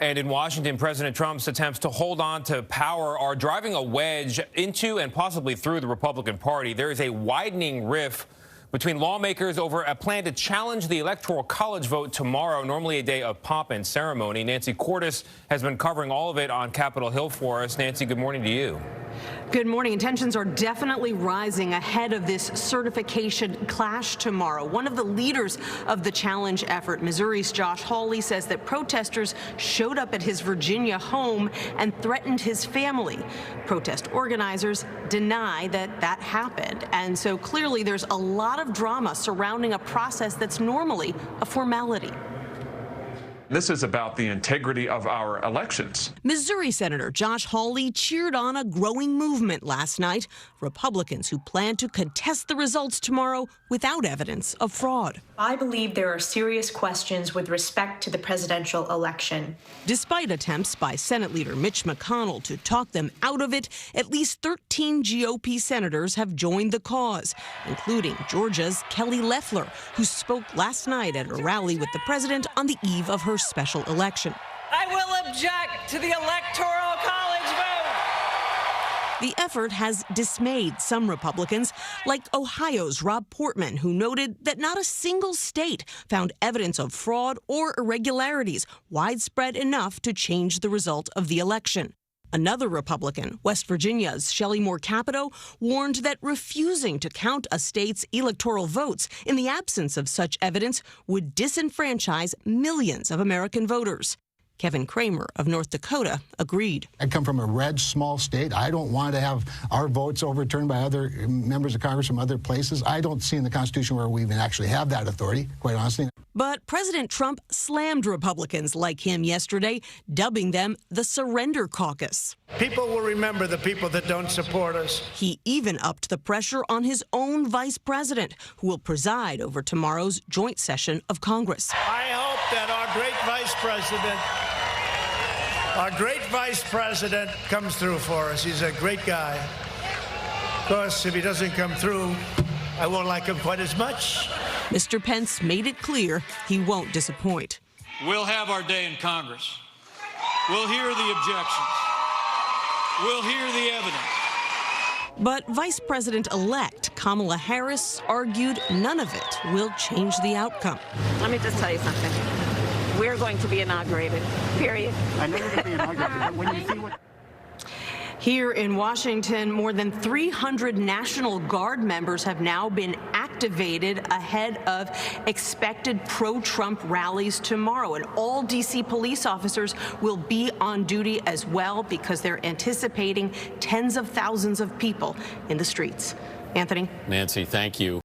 And in Washington, President Trump's attempts to hold on to power are driving a wedge into and possibly through the Republican Party. There is a widening rift between lawmakers over a plan to challenge the Electoral College vote tomorrow, normally a day of pomp and ceremony. Nancy Cordes has been covering all of it on Capitol Hill for us. Nancy, good morning to you. Good morning. Tensions are definitely rising ahead of this certification clash tomorrow. One of the leaders of the challenge effort, Missouri's Josh Hawley, says that protesters showed up at his Virginia home and threatened his family. Protest organizers deny that that happened. And so clearly there's a lot of drama surrounding a process that's normally a formality. This is about the integrity of our elections. Missouri Senator Josh Hawley cheered on a growing movement last night. Republicans who plan to contest the results tomorrow without evidence of fraud. I believe there are serious questions with respect to the presidential election. Despite attempts by Senate Leader Mitch McConnell to talk them out of it, at least 13 GOP senators have joined the cause, including Georgia's Kelly Loeffler, who spoke last night at a rally with the president on the eve of her special election. I will object to the Electoral College vote. The effort has dismayed some Republicans, like Ohio's Rob Portman, who noted that not a single state found evidence of fraud or irregularities widespread enough to change the result of the election. Another Republican, West Virginia's Shelley Moore Capito, warned that refusing to count a state's electoral votes in the absence of such evidence would disenfranchise millions of American voters. Kevin Kramer of North Dakota agreed. I come from a red, small state. I don't want to have our votes overturned by other members of Congress from other places. I don't see in the Constitution where we even actually have that authority, quite honestly. But President Trump slammed Republicans like him yesterday, dubbing them the Surrender Caucus. People will remember the people that don't support us. He even upped the pressure on his own vice president, who will preside over tomorrow's joint session of Congress. I hope that our great vice president comes through for us. He's a great guy. Of course, if he doesn't come through, I won't like him quite as much. Mr. Pence made it clear he won't disappoint. We'll have our day in Congress. We'll hear the objections. We'll hear the evidence. But Vice President-elect Kamala Harris argued none of it will change the outcome. Let me just tell you something. We're going to be inaugurated, period. I know you're going to be inaugurated, but when you see what... Here in Washington, more than 300 National Guard members have now been activated ahead of expected pro-Trump rallies tomorrow. And all D.C. police officers will be on duty as well because they're anticipating tens of thousands of people in the streets. Anthony? Nancy, thank you.